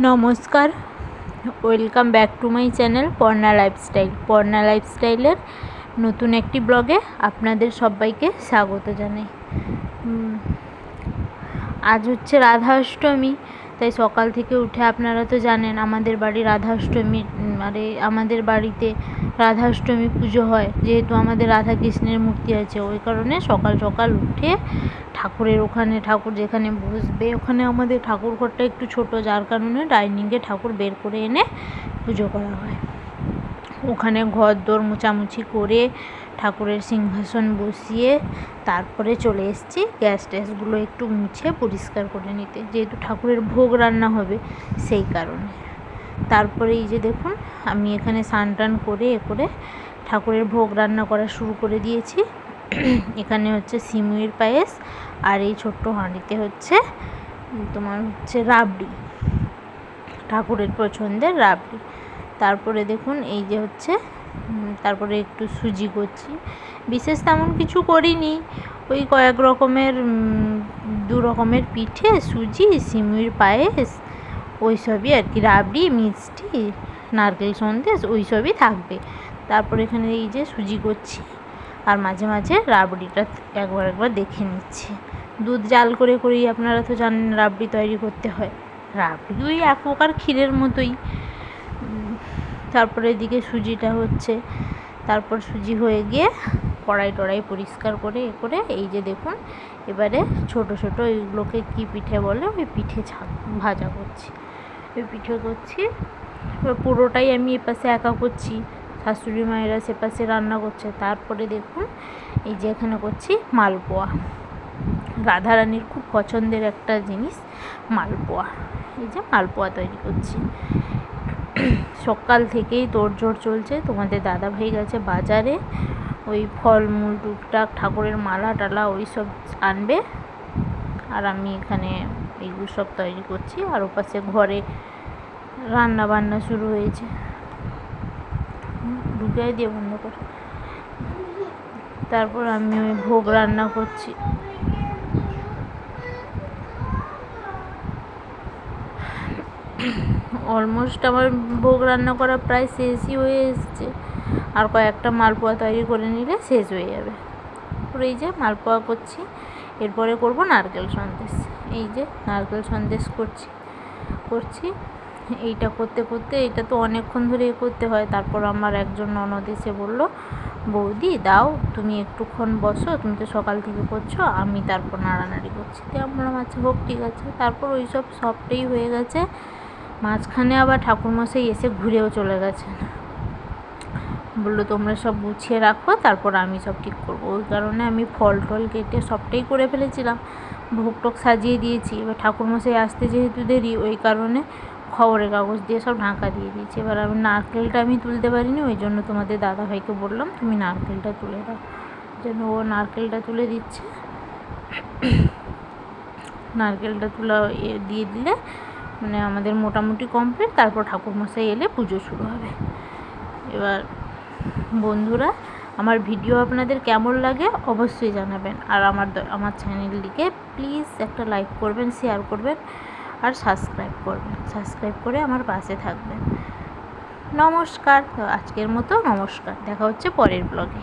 নমস্কার, welcome back to my channel Parna lifestyle. Parna লাইফস্টাইলের নতুন একটি ব্লগে আপনাদের সবাইকে স্বাগত জানাই। আজ হচ্ছে রাধা অষ্টমী, তাই সকাল থেকে উঠে আপনারা তো জানেন আমাদের বাড়ি রাধা অষ্টমী, আমাদের বাড়িতে রাধা অষ্টমী পুজো হয়। যেহেতু আমাদের রাধা কৃষ্ণের মূর্তি আছে, ওই কারণে সকাল সকাল উঠে ঠাকুরের ওখানে, ঠাকুর যেখানে বসবে ওখানে আমাদের ঠাকুর ঘরটা একটু ছোট, যার কারণে ডাইনিংয়ে ঠাকুর বের করে এনে পুজো করা হয়। ওখানে ঘর দোর মোছামুছি করে ঠাকুরের সিংহাসন বসিয়ে তারপরে চলে এসেছি গ্যাস ট্যাসগুলো একটু মুছে পরিষ্কার করে নিতে, যেহেতু ঠাকুরের ভোগ রান্না হবে সেই কারণে। তারপরে এই যে দেখুন, আমি এখানে স্নান টান করে ঠাকুরের ভোগ রান্না করা শুরু করে দিয়েছি। এখানে হচ্ছে সিমুইয়ের পায়েস, আর এই ছোট্ট হাঁড়িতে হচ্ছে রাবড়ি, ঠাকুরের পছন্দের রাবড়ি। তারপরে দেখুন এই যে হচ্ছে, তারপরে একটু সুজি করছি। বিশেষ তেমন কিছু করিনি, ওই কয়েক রকমের 2 রকমের পিঠে, সুজি, সিমুইর পায়েস, ওই সবই আর কি, রাবড়ি, মিষ্টি, নারকেল সন্দেশ, ওই সবই থাকবে। তারপর এখানে এই যে সুজি করছি, আর মাঝে মাঝে রাবড়িটা একবার দেখে নিচ্ছি। দুধ জাল করেই আপনারা তো জানেন রাবড়ি তৈরি করতে হয়। রাবড়ি ওই এক প্রকার ক্ষীরের মতোই। তারপরে এদিকে সুজিটা হচ্ছে, তারপর সুজি হয়ে গিয়ে কড়াই টড়াই পরিষ্কার করে এই যে দেখুন, এবারে ছোট ছোট এইগুলোকে কি পিঠে বলে, ওই পিঠে ভাজা করছি, ওই পিঠে করছি। পুরোটাই আমি এপাশে একা করছি, শাশুড়ি মায়েরা সেপাশে রান্না করছে। তারপরে দেখুন এই যে এখানে করছি মালপোয়া, রাধারানীর খুব পছন্দের একটা জিনিস মালপোয়া। এই যে মালপোয়া তৈরি করছি। সকাল থেকেই তোড়জোড় চলছে, তোমাদের দাদা ভাই গেছে বাজারে, ওই ফলমূল টুকটাক ঠাকুরের মালা টালা ওই সব আনবে, আর আমি এখানে এইগুলো সব তৈরি করছি। আর ওপাশে ঘরে রান্না বান্না শুরু হয়েছে। ঢুকিয়ে দিয়ে বন্ধ করে, তারপর আমি ওই ভোগ রান্না করছি। অলমোস্ট আমার ভোগ রান্না করা প্রায় শেষই হয়ে এসছে, আর কয়েকটা মালপোয়া তৈরি করে নিলে শেষ হয়ে যাবে। এই যে মালপোয়া করছি, এরপরে করব নারকেল সন্দেশ। এই যে নারকেল সন্দেশ করছি। এইটা করতে এইটা তো অনেকক্ষণ ধরে করতে হয়। তারপর আমার একজন ননদ এসে বলল, বৌদি দাও, তুমি একটুক্ষণ বসো, তুমি তো সকাল থেকে করছো, আমি তারপর নাড়ানাড়ি করছি। তো আমরা আচ্ছা হোক, ঠিক আছে। তারপর ওই সবটাই হয়ে গেছে। মাঝখানে আবার ঠাকুরমশাই এসে ঘুরেও চলে গেছেন, বললো তোমরা সব গুছিয়ে রাখো, তারপর আমি সব ঠিক করবো। ওই কারণে আমি ফল টল কেটে সবটাই করে ফেলেছিলাম, ভোগ টোগ সাজিয়ে দিয়েছি। এবার ঠাকুরমশাই আসতে যেহেতু দেরি, ওই কারণে খবরের কাগজ দিয়ে সব ঢাকা দিয়ে দিয়েছি। এবার আমি নারকেলটা তুলতে পারিনি, ওই জন্য তোমাদের দাদাভাইকে বললাম তুমি নারকেলটা তুলে দাও, যেন ও নারকেলটা তুলে দিচ্ছে। নারকেলটা দিয়ে দিলে আমাদের মোটামুটি কমপ্লিট। তারপর ঠাকুরমশাই এলে পুজো শুরু হবে। এবার বন্ধুরা, আমার ভিডিও আপনাদের কেমন লাগে অবশ্যই জানাবেন, আর আমার চ্যানেলটিকে প্লিজ একটা লাইক করবেন, শেয়ার করবেন, আর সাবস্ক্রাইব করে আমার পাশে থাকবেন। নমস্কার, আজকের মতো নমস্কার, দেখা হচ্ছে পরের ব্লগে।